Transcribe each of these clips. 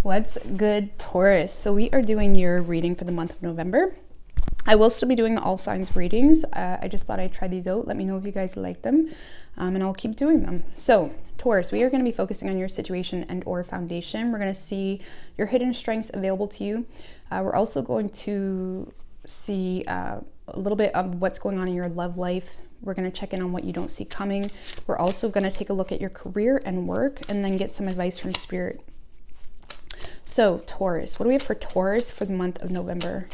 What's good, Taurus? So we are doing your reading for the month of November. I will still be doing the all signs readings. I just thought I'd try these out. Let me know if you guys like them, and I'll keep doing them. So Taurus, we are going to be focusing on your situation and or foundation. We're going to see your hidden strengths available to you. We're also going to see a little bit of what's going on in your love life. We're going to check in on what you don't see coming. We're also going to take a look at your career and work, and then get some advice from Spirit. So Taurus, what do we have for Taurus for the month of November?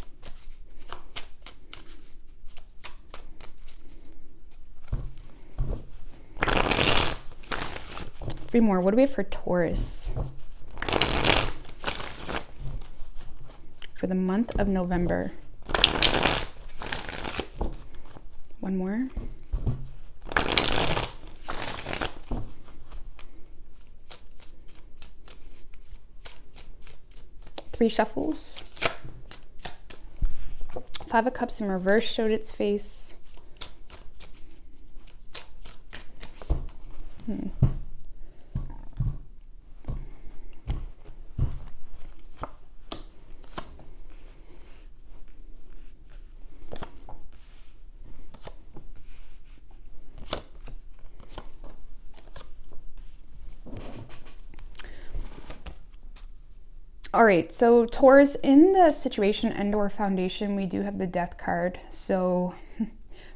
Three more. What do we have for Taurus for the month of November? One more. Three shuffles. Five of Cups in reverse showed its face. All right, so Taurus, in the situation and or foundation, we do have the Death card. So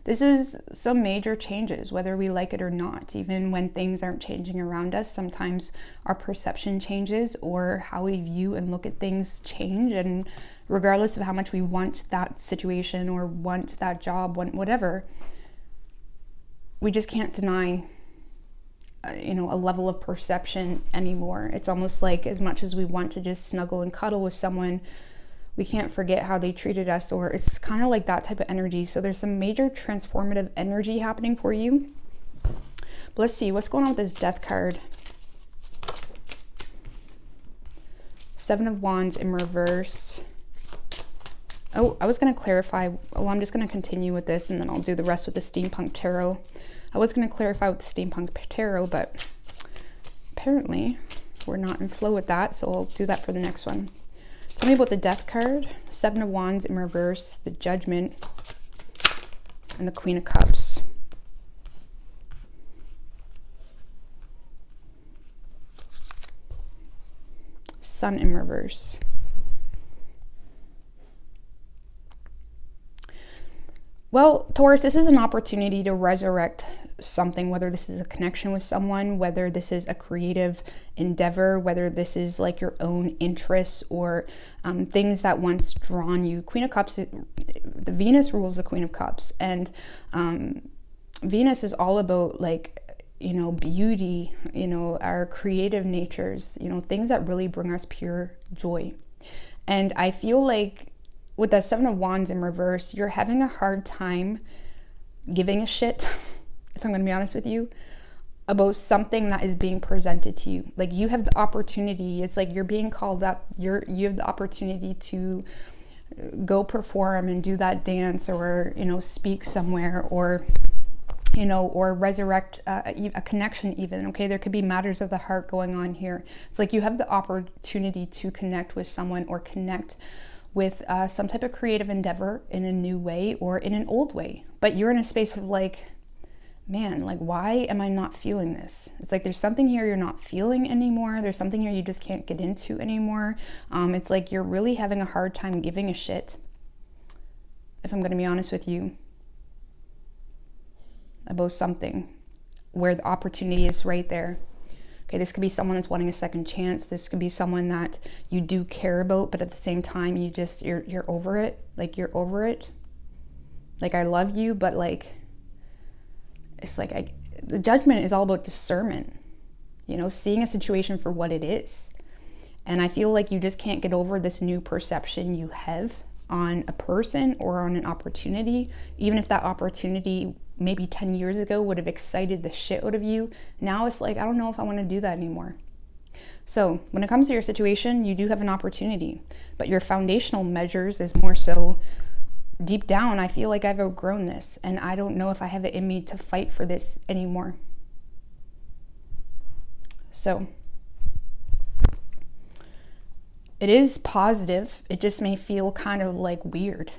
this is some major changes, whether we like it or not. Even when things aren't changing around us, sometimes our perception changes or how we view and look at things change. And regardless of how much we want that situation or want that job, want whatever, we just can't deny a level of perception anymore. It's almost like, as much as we want to just snuggle and cuddle with someone, we can't forget how they treated us, or it's kind of like that type of energy. So there's some major transformative energy happening for you. But let's see what's going on with this Death card. Seven of Wands in reverse. Oh, I was going to clarify. Oh, I'm just going to continue with this and then I'll do the rest with the Steampunk Tarot. I was going to clarify with the Steampunk Tarot, but apparently we're not in flow with that, so I'll do that for the next one. Tell me about the Death card, Seven of Wands in reverse, the Judgment, and the Queen of Cups. Sun in reverse. Well, Taurus, this is an opportunity to resurrect something, whether this is a connection with someone, whether this is a creative endeavor, whether this is like your own interests or things that once drawn you. Queen of Cups, the Venus rules the Queen of Cups, and Venus is all about beauty, our creative natures, things that really bring us pure joy. And I feel like with the Seven of Wands in reverse, you're having a hard time giving a shit, if I'm going to be honest with you, about something that is being presented to you. Like, you have the opportunity, it's like you're being called up, you have the opportunity to go perform and do that dance, or, speak somewhere, or, or resurrect a connection even, okay? There could be matters of the heart going on here. It's like you have the opportunity to connect with someone or connect with some type of creative endeavor in a new way or in an old way. But you're in a space of like, man, like, why am I not feeling this? It's like there's something here you're not feeling anymore. There's something here you just can't get into anymore. It's like you're really having a hard time giving a shit, if I'm going to be honest with you, about something where the opportunity is right there. Okay, this could be someone that's wanting a second chance. This could be someone that you do care about, but at the same time, you're over it. Like, you're over it. Like, I love you, but like, it's like the Judgment is all about discernment. Seeing a situation for what it is. And I feel like you just can't get over this new perception you have on a person or on an opportunity, even if that opportunity maybe 10 years ago would have excited the shit out of you. Now it's like, I don't know if I want to do that anymore. So when it comes to your situation, you do have an opportunity, but your foundational measures is more so deep down, I feel like I've outgrown this and I don't know if I have it in me to fight for this anymore. So it is positive. It just may feel kind of like weird,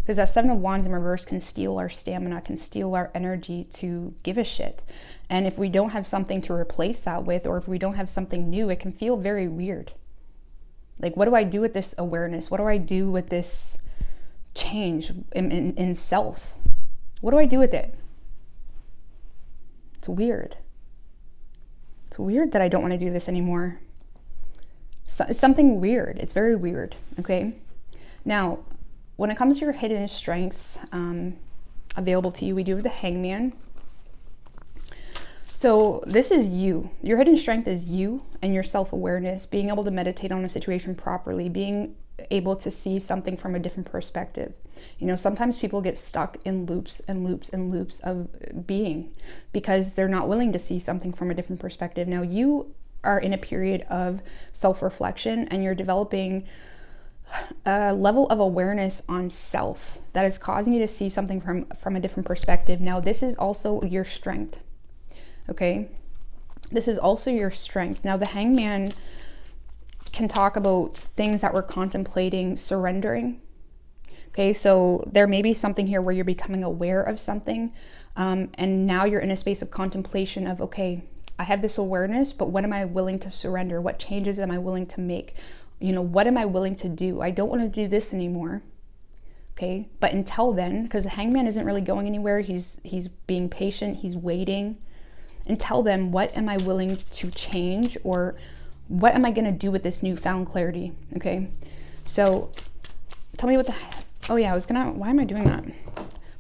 because that Seven of Wands in reverse can steal our stamina, can steal our energy to give a shit. And if we don't have something to replace that with, or if we don't have something new, it can feel very weird. Like, what do I do with this awareness? What do I do with this change in self? What do I do with it? It's weird. It's weird that I don't want to do this anymore. So, it's something weird. It's very weird, okay? Now, when it comes to your hidden strengths available to you, we do have the Hangman. So this is you. Your hidden strength is you and your self-awareness, being able to meditate on a situation properly, being able to see something from a different perspective. You know, sometimes people get stuck in loops and loops and loops of being because they're not willing to see something from a different perspective. Now, you are in a period of self-reflection, and you're developing a level of awareness on self that is causing you to see something from a different perspective. Now, this is also your strength. Okay, this is also your strength. Now, the Hangman can talk about things that we're contemplating surrendering. Okay, so there may be something here where you're becoming aware of something, and now you're in a space of contemplation of, okay, I have this awareness, but what am I willing to surrender? What changes am I willing to make? You know, what am I willing to do? I don't want to do this anymore. Okay, but until then, because the Hangman isn't really going anywhere, he's being patient, he's waiting. Until then, what am I willing to change, or what am I going to do with this newfound clarity? Okay, so tell me what the, oh yeah, why am I doing that? I'm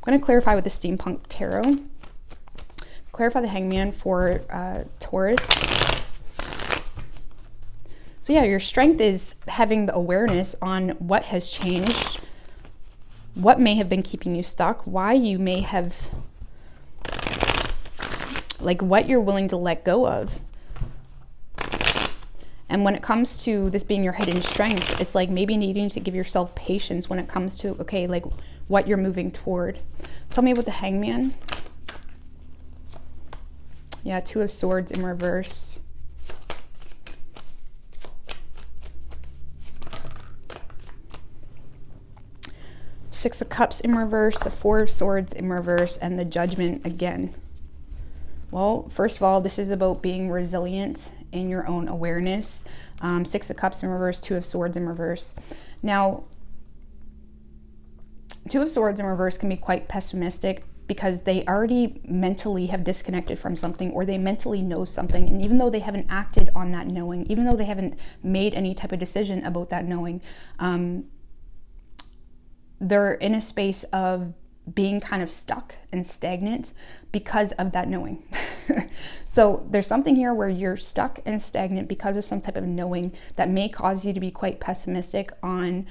going to clarify with the Steampunk Tarot. Clarify the Hangman for Taurus. So yeah, your strength is having the awareness on what has changed, what may have been keeping you stuck, why you may have, like, what you're willing to let go of. And when it comes to this being your hidden strength, it's like maybe needing to give yourself patience when it comes to, okay, like what you're moving toward. Tell me about the Hangman. Yeah, Two of Swords in reverse. Six of Cups in reverse, the Four of Swords in reverse, and the Judgment again. Well, first of all, this is about being resilient in your own awareness. Six of Cups in reverse, Two of Swords in reverse. Now, Two of Swords in reverse can be quite pessimistic because they already mentally have disconnected from something, or they mentally know something. And even though they haven't acted on that knowing, even though they haven't made any type of decision about that knowing, they're in a space of being kind of stuck and stagnant because of that knowing. So there's something here where you're stuck and stagnant because of some type of knowing that may cause you to be quite pessimistic on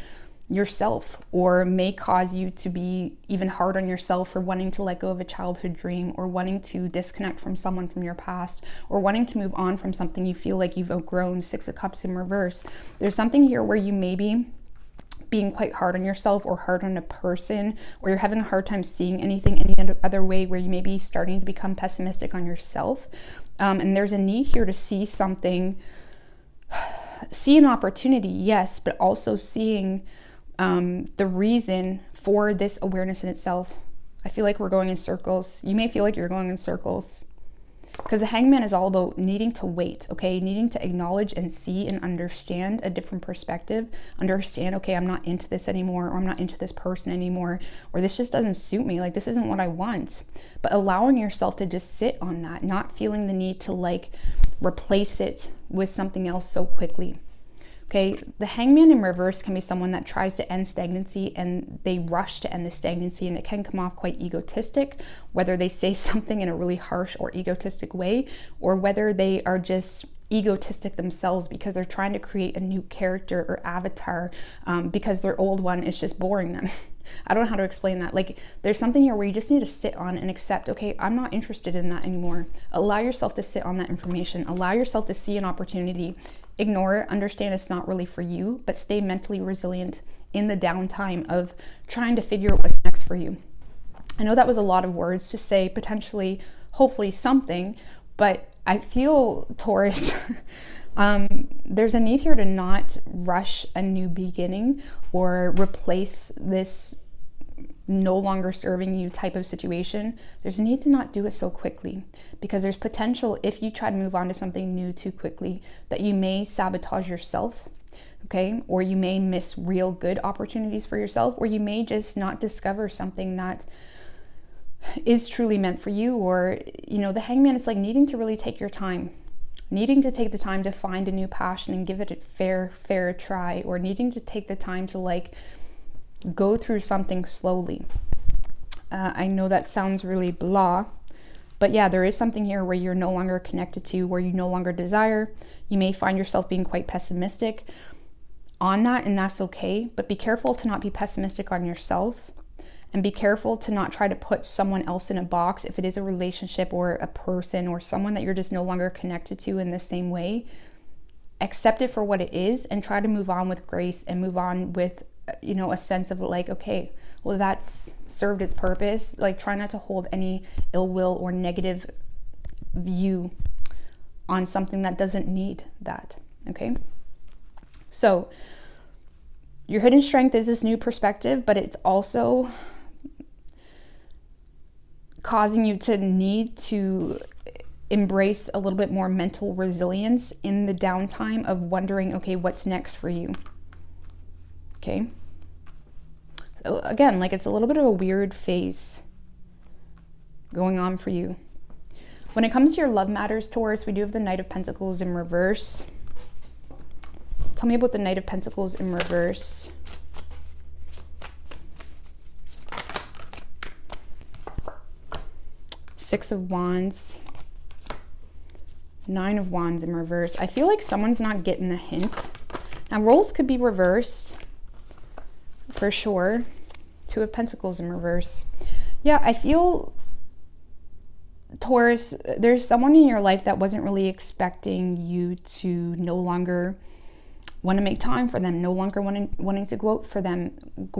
yourself, or may cause you to be even hard on yourself for wanting to let go of a childhood dream, or wanting to disconnect from someone from your past, or wanting to move on from something you feel like you've outgrown. Six of Cups in reverse. There's something here where you may be being quite hard on yourself, or hard on a person, or you're having a hard time seeing anything any other way, where you may be starting to become pessimistic on yourself. And there's a need here to see something, see an opportunity, yes, but also seeing the reason for this awareness in itself. I feel like we're going in circles. You may feel like you're going in circles, because the Hangman is all about needing to wait, okay? Needing to acknowledge and see and understand a different perspective. Understand, okay, I'm not into this anymore, or I'm not into this person anymore, or this just doesn't suit me. Like, this isn't what I want. But allowing yourself to just sit on that, not feeling the need to like replace it with something else so quickly. Okay, the Hangman in reverse can be someone that tries to end stagnancy, and they rush to end the stagnancy, and it can come off quite egotistic, whether they say something in a really harsh or egotistic way, or whether they are just egotistic themselves because they're trying to create a new character or avatar because their old one is just boring them. I don't know how to explain that. Like, there's something here where you just need to sit on and accept, okay, I'm not interested in that anymore. Allow yourself to sit on that information. Allow yourself to see an opportunity. Ignore it, understand it's not really for you, but stay mentally resilient in the downtime of trying to figure out what's next for you. I know that was a lot of words to say, potentially, hopefully something, but I feel, Taurus, There's a need here to not rush a new beginning or replace this no longer serving you type of situation. There's a need to not do it so quickly, because there's potential, if you try to move on to something new too quickly, that you may sabotage yourself, okay? Or you may miss real good opportunities for yourself, or you may just not discover something that is truly meant for you. Or, you know, the Hangman, it's like needing to really take your time, needing to take the time to find a new passion and give it a fair try, or needing to take the time to like go through something slowly. I know that sounds really blah, but yeah, there is something here where you're no longer connected to, where you no longer desire. You may find yourself being quite pessimistic on that, and that's okay, but be careful to not be pessimistic on yourself, and be careful to not try to put someone else in a box. If it is a relationship or a person or someone that you're just no longer connected to in the same way, accept it for what it is and try to move on with grace and move on with, you know, a sense of like, okay, well, that's served its purpose. Like, try not to hold any ill will or negative view on something that doesn't need that, okay? So your hidden strength is this new perspective, but it's also causing you to need to embrace a little bit more mental resilience in the downtime of wondering, okay, what's next for you? Okay. So again, like, it's a little bit of a weird phase going on for you. When it comes to your love matters, Taurus, we do have the Knight of Pentacles in reverse. Tell me about the Knight of Pentacles in reverse. Six of Wands. Nine of Wands in reverse. I feel like someone's not getting the hint. Now, roles could be reversed for sure. Two of Pentacles in reverse. Yeah, I feel, Taurus, there's someone in your life that wasn't really expecting you to no longer want to make time for them, no longer wanting to go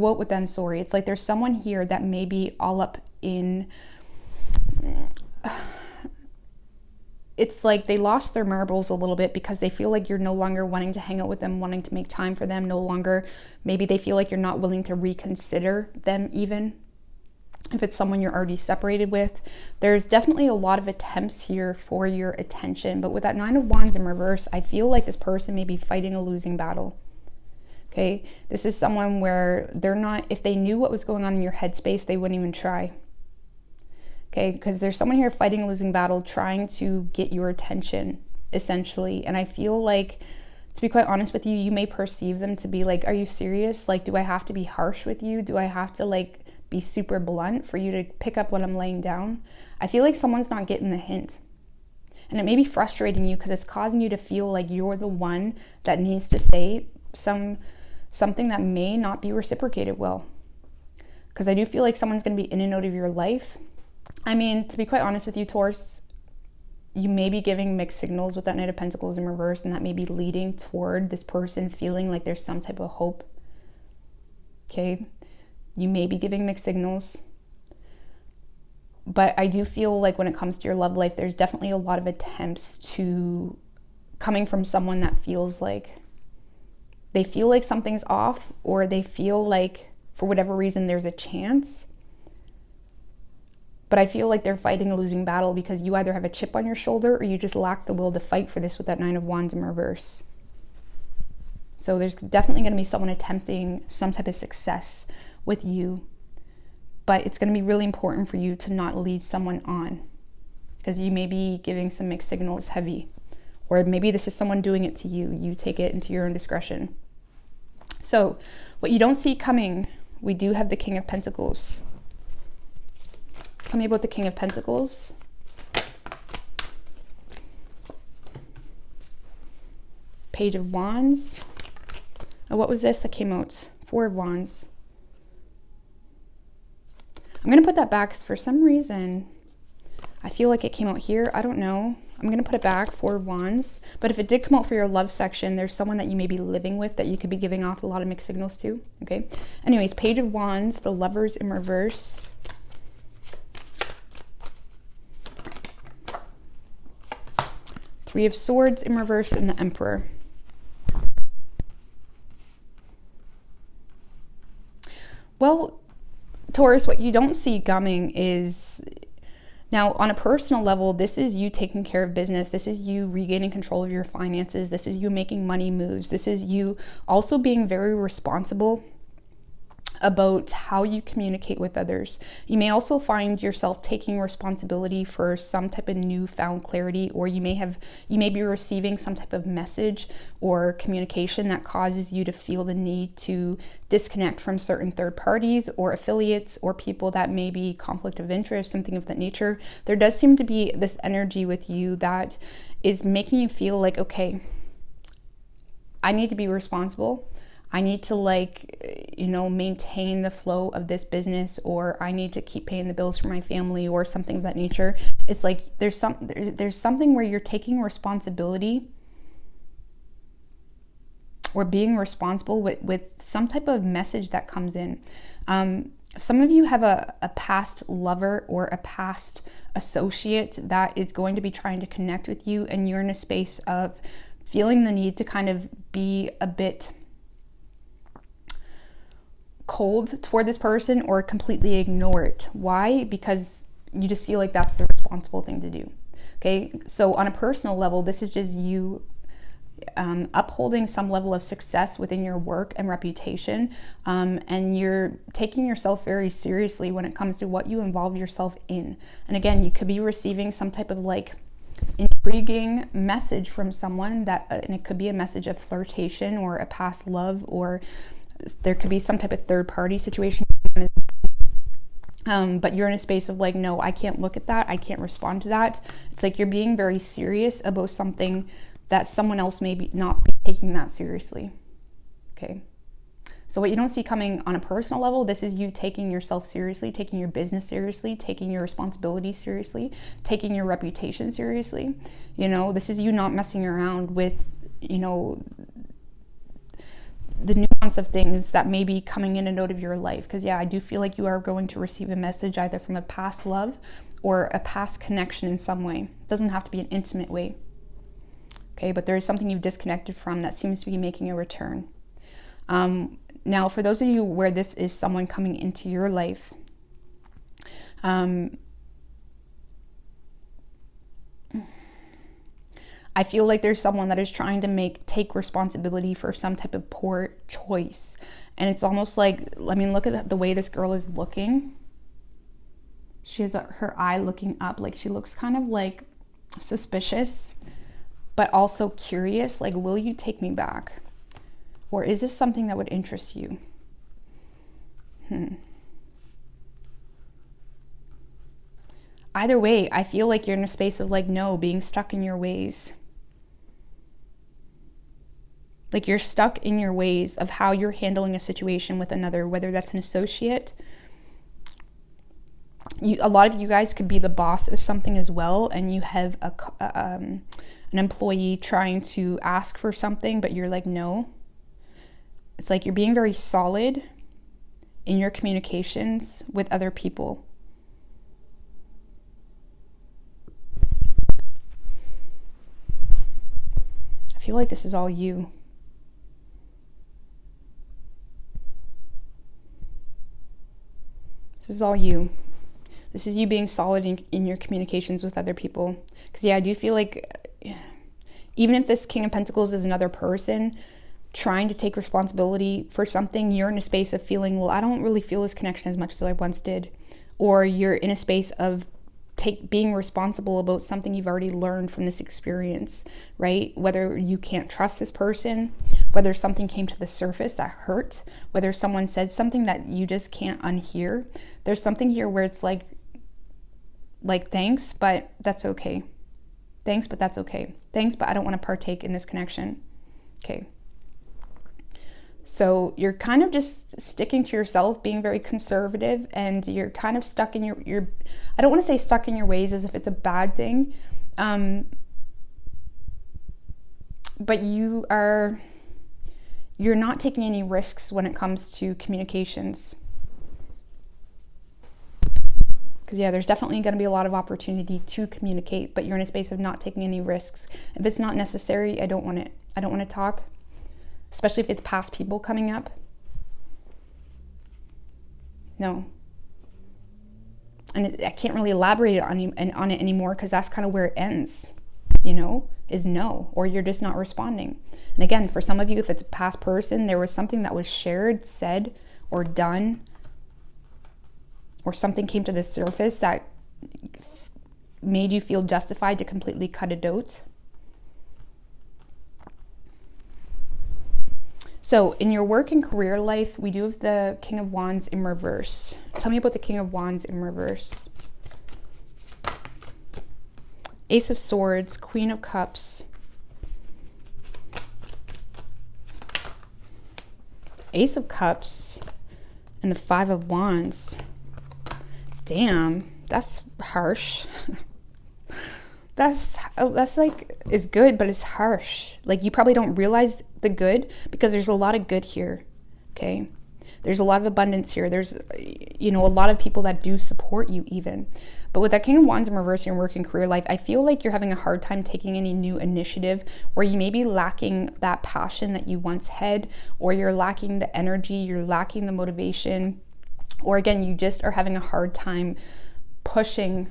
out with them, sorry. It's like there's someone here that may be all up in, it's like they lost their marbles a little bit because they feel like you're no longer wanting to hang out with them, wanting to make time for them, no longer, maybe they feel like you're not willing to reconsider them, even if it's someone you're already separated with. There's definitely a lot of attempts here for your attention, but with that Nine of Wands in reverse, I feel like this person may be fighting a losing battle. Okay, this is someone where they're not, if they knew what was going on in your headspace, they wouldn't even try. Okay, because there's someone here fighting a losing battle, trying to get your attention, essentially. And I feel like, to be quite honest with you, you may perceive them to be like, are you serious? Like, do I have to be harsh with you? Do I have to like be super blunt for you to pick up what I'm laying down? I feel like someone's not getting the hint. And it may be frustrating you because it's causing you to feel like you're the one that needs to say something that may not be reciprocated well. Because I do feel like someone's going to be in and out of your life. I mean, to be quite honest with you, Taurus, you may be giving mixed signals with that Knight of Pentacles in reverse, and that may be leading toward this person feeling like there's some type of hope. Okay? You may be giving mixed signals. But I do feel like when it comes to your love life, there's definitely a lot of attempts to coming from someone that feels like they feel like something's off, or they feel like for whatever reason there's a chance. But I feel like they're fighting a losing battle because you either have a chip on your shoulder or you just lack the will to fight for this with that Nine of Wands in reverse. So there's definitely going to be someone attempting some type of success with you. But it's going to be really important for you to not lead someone on, because you may be giving some mixed signals heavy. Or maybe this is someone doing it to you. You take it into your own discretion. So what you don't see coming, we do have the King of Pentacles. Tell me about the King of Pentacles. Page of Wands. Oh, what was this that came out? Four of Wands. I'm going to put that back because for some reason I feel like it came out here. I don't know. I'm going to put it back, Four of Wands. But if it did come out for your love section, there's someone that you may be living with that you could be giving off a lot of mixed signals to. Okay. Anyways, Page of Wands, the Lovers in reverse. Three of Swords in reverse and the Emperor. Well, Taurus, what you don't see coming is, now on a personal level, this is you taking care of business. This is you regaining control of your finances. This is you making money moves. This is you also being very responsible about how you communicate with others. You may also find yourself taking responsibility for some type of newfound clarity, or you may be receiving some type of message or communication that causes you to feel the need to disconnect from certain third parties or affiliates or people that may be conflict of interest, something of that nature. There does seem to be this energy with you that is making you feel like, okay, I need to be responsible. I need to maintain the flow of this business, or I need to keep paying the bills for my family or something of that nature. It's like there's something where you're taking responsibility or being responsible with some type of message that comes in. Some of you have a past lover or a past associate that is going to be trying to connect with you, and you're in a space of feeling the need to kind of be a bit cold toward this person or completely ignore it. Why? Because you just feel like that's the responsible thing to do. Okay, so on a personal level, this is just you upholding some level of success within your work and reputation, and you're taking yourself very seriously when it comes to what you involve yourself in. And again, you could be receiving some type of intriguing message from someone and it could be a message of flirtation or a past love, or there could be some type of third party situation, but you're in a space of no, I can't look at that, I can't respond to that. It's like you're being very serious about something that someone else may not be taking that seriously. Okay, so what you don't see coming on a personal level, this is you taking yourself seriously, taking your business seriously, taking your responsibilities seriously, taking your reputation seriously. This is you not messing around with the nuance of things that may be coming in and out of your life. Because I do feel like you are going to receive a message either from a past love or a past connection in some way. It doesn't have to be an intimate way. Okay, but there is something you've disconnected from that seems to be making a return. Now, for those of you where this is someone coming into your life, I feel like there's someone that is trying to take responsibility for some type of poor choice. And it's almost like, look at the way this girl is looking. She has her eye looking up. She looks kind of suspicious, but also curious. Will you take me back? Or is this something that would interest you? Either way, I feel like you're in a space of no, being stuck in your ways. You're stuck in your ways of how you're handling a situation with another, whether that's an associate. A lot of you guys could be the boss of something as well, and you have an employee trying to ask for something, but you're no. It's you're being very solid in your communications with other people. I feel like this is all you. This is all you. This is you being solid in your communications with other people. Because I do feel like even if this King of Pentacles is another person trying to take responsibility for something, you're in a space of feeling, well, I don't really feel this connection as much as I once did. Or you're in a space of being responsible about something you've already learned from this experience, right? Whether you can't trust this person, whether something came to the surface that hurt, whether someone said something that you just can't unhear. There's something here where it's like thanks, but that's okay. Thanks, but that's okay. Thanks, but I don't want to partake in this connection. Okay. So you're kind of just sticking to yourself, being very conservative, and you're kind of stuck in your I don't want to say stuck in your ways as if it's a bad thing, but you're not taking any risks when it comes to communications. Because yeah, there's definitely going to be a lot of opportunity to communicate, but you're in a space of not taking any risks. If it's not necessary, I don't want it. I don't want to talk, especially if it's past people coming up. No. And I can't really elaborate on it anymore, because that's kind of where it ends, you know, is no, or you're just not responding. And again, for some of you, if it's a past person, there was something that was shared, said, or done, or something came to the surface that made you feel justified to completely cut it out. So in your work and career life, we do have the King of Wands in reverse. Tell me about the King of Wands in reverse. Ace of Swords, Queen of Cups, Ace of Cups, and the Five of Wands. Damn, that's harsh. That's like, is good, but it's harsh. Like, you probably don't realize the good, because there's a lot of good here, okay? There's a lot of abundance here. There's, you know, a lot of people that do support you even. But with that King of Wands in reverse in your work and career life, I feel like you're having a hard time taking any new initiative, or you may be lacking that passion that you once had, or you're lacking the energy, you're lacking the motivation, or again, you just are having a hard time pushing,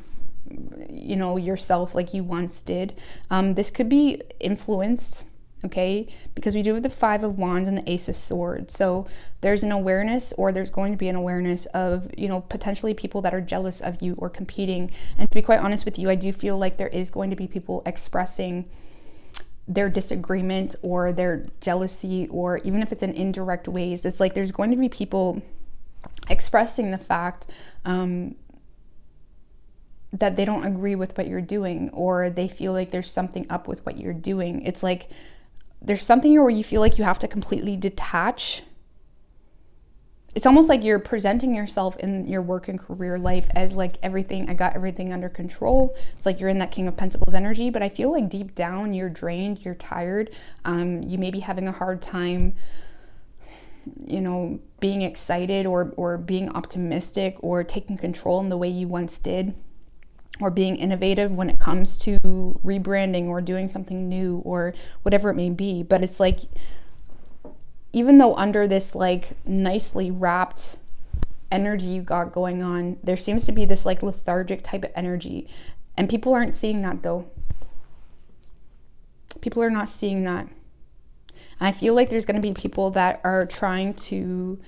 you know, yourself like you once did. This could be influenced, okay, because we do have the Five of Wands and the Ace of Swords. So there's an awareness, or there's going to be an awareness of, you know, potentially people that are jealous of you or competing. And to be quite honest with you, I do feel like there is going to be people expressing their disagreement or their jealousy, or even if it's in indirect ways, it's like there's going to be people expressing the fact that they don't agree with what you're doing, or they feel like there's something up with what you're doing. It's like there's something here where you feel like you have to completely detach. It's almost like you're presenting yourself in your work and career life as like everything, I got everything under control. It's like you're in that King of Pentacles energy, but I feel like deep down you're drained, you're tired. You may be having a hard time, you know, being excited or being optimistic or taking control in the way you once did, or being innovative when it comes to rebranding or doing something new or whatever it may be. But it's like, even though under this like nicely wrapped energy you got going on, there seems to be this like lethargic type of energy, and people aren't seeing that though. People are not seeing that. And I feel like there's going to be people that are trying to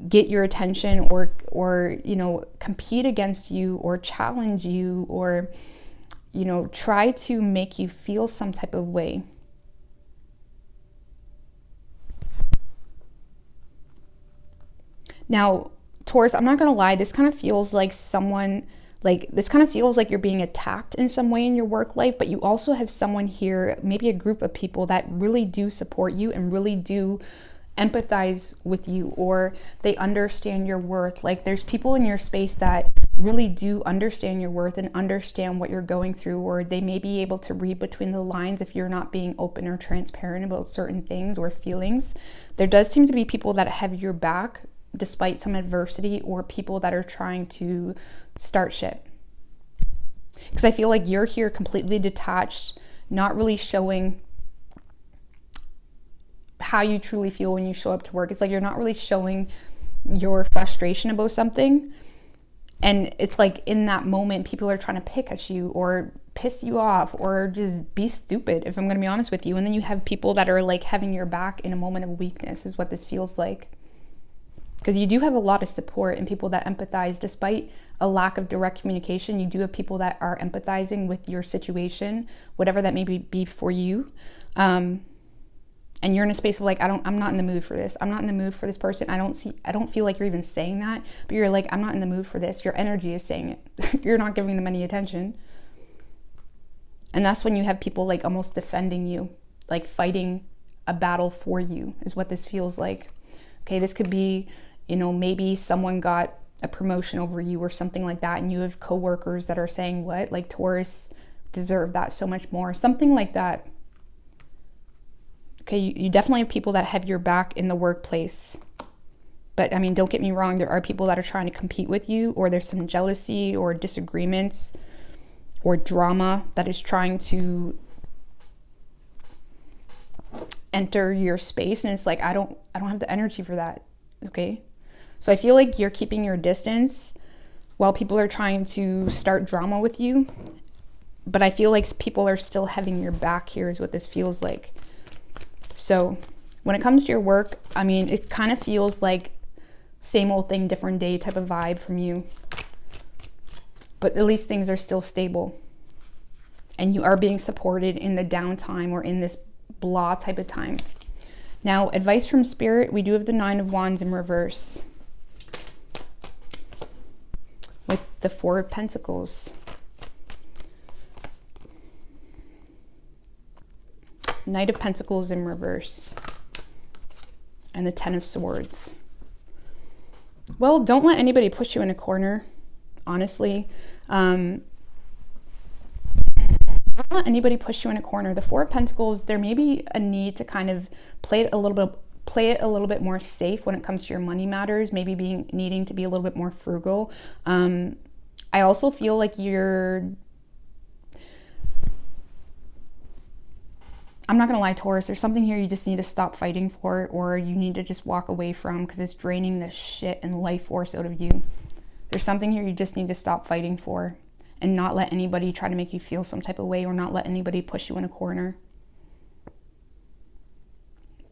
get your attention, or you know, compete against you, or challenge you, or you know, try to make you feel some type of way. Now, Taurus, I'm not gonna lie, this kind of feels like this kind of feels like you're being attacked in some way in your work life, but you also have someone here, maybe a group of people that really do support you and really do empathize with you, or they understand your worth. Like, there's people in your space that really do understand your worth and understand what you're going through, or they may be able to read between the lines if you're not being open or transparent about certain things or feelings. There does seem to be people that have your back despite some adversity, or people that are trying to start shit. Because I feel like you're here completely detached, not really showing how you truly feel when you show up to work. It's like you're not really showing your frustration about something. And it's like in that moment, people are trying to pick at you or piss you off or just be stupid, if I'm going to be honest with you. And then you have people that are like having your back in a moment of weakness, is what this feels like. Because you do have a lot of support and people that empathize despite a lack of direct communication. You do have people that are empathizing with your situation, whatever that may be for you. And you're in a space of like, I'm not in the mood for this. I'm not in the mood for this person. I don't feel like you're even saying that, but you're like, I'm not in the mood for this. Your energy is saying it. You're not giving them any attention. And that's when you have people like almost defending you, like fighting a battle for you, is what this feels like. Okay, this could be, you know, maybe someone got a promotion over you or something like that, and you have coworkers that are saying, what, like Taurus deserve that so much more, something like that. Okay, you definitely have people that have your back in the workplace. But I mean, don't get me wrong, there are people that are trying to compete with you, or there's some jealousy or disagreements or drama that is trying to enter your space, and it's like, I don't have the energy for that. Okay, so I feel like you're keeping your distance while people are trying to start drama with you, but I feel like people are still having your back here is what this feels like. So when it comes to your work, I mean, it kind of feels like same old thing, different day type of vibe from you, but at least things are still stable and you are being supported in the downtime or in this blah type of time. Now, advice from Spirit, we do have the 9 of Wands in reverse with the 4 of Pentacles. Knight of Pentacles in reverse and the 10 of Swords. Well, don't let anybody push you in a corner, honestly. Don't let anybody push you in a corner. The 4 of Pentacles, there may be a need to kind of play it a little bit more safe when it comes to your money matters, maybe needing to be a little bit more frugal. I also feel like I'm not gonna lie, Taurus, there's something here you just need to stop fighting for, or you need to just walk away from, because it's draining the shit and life force out of you. There's something here you just need to stop fighting for and not let anybody try to make you feel some type of way, or not let anybody push you in a corner.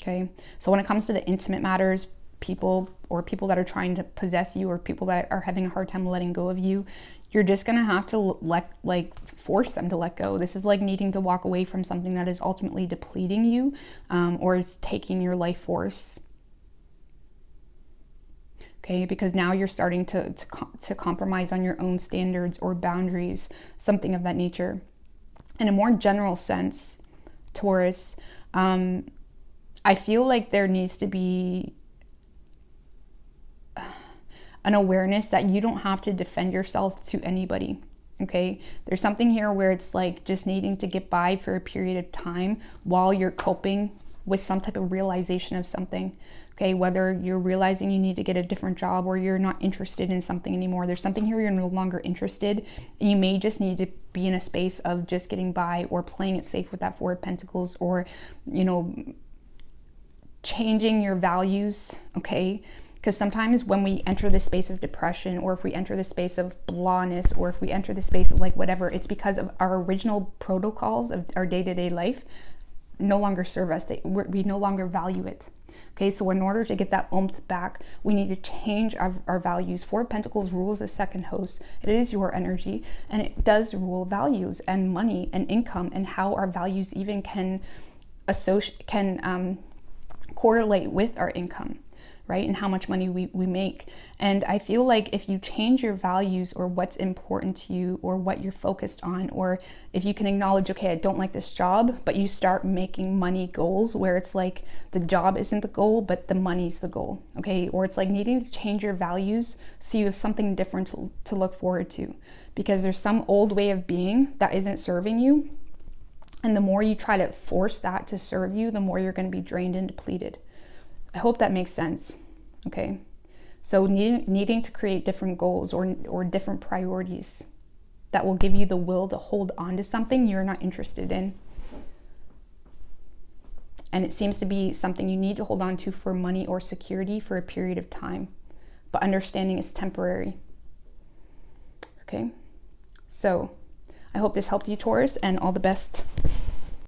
Okay, so when it comes to the intimate matters, people that are trying to possess you, or people that are having a hard time letting go of you, you're just gonna have to force them to let go. This is like needing to walk away from something that is ultimately depleting you, or is taking your life force. Okay, because now you're starting to compromise on your own standards or boundaries, something of that nature. In a more general sense, Taurus, I feel like there needs to be an awareness that you don't have to defend yourself to anybody. Okay, there's something here where it's like just needing to get by for a period of time while you're coping with some type of realization of something. Okay, whether you're realizing you need to get a different job, or you're not interested in something anymore. There's something here you're no longer interested. You may just need to be in a space of just getting by, or playing it safe with that 4 of Pentacles, or, you know, changing your values. Okay, because sometimes when we enter the space of depression, or if we enter the space of blahness, or if we enter the space of like whatever, it's because of our original protocols of our day-to-day life no longer serve us. We no longer value it. Okay, so in order to get that oomph back, we need to change our values. 4 of Pentacles rules the second house. It is your energy, and it does rule values and money and income, and how our values even can correlate with our income, right? And how much money we make. And I feel like if you change your values, or what's important to you, or what you're focused on, or if you can acknowledge, okay, I don't like this job, but you start making money goals where it's like the job isn't the goal, but the money's the goal. Okay, or it's like needing to change your values so you have something different to look forward to, because there's some old way of being that isn't serving you. And the more you try to force that to serve you, the more you're going to be drained and depleted. I hope that makes sense. Okay, so needing to create different goals, or different priorities that will give you the will to hold on to something you're not interested in. And it seems to be something you need to hold on to for money or security for a period of time, but understanding it's temporary. Okay, so I hope this helped you, Taurus, and all the best.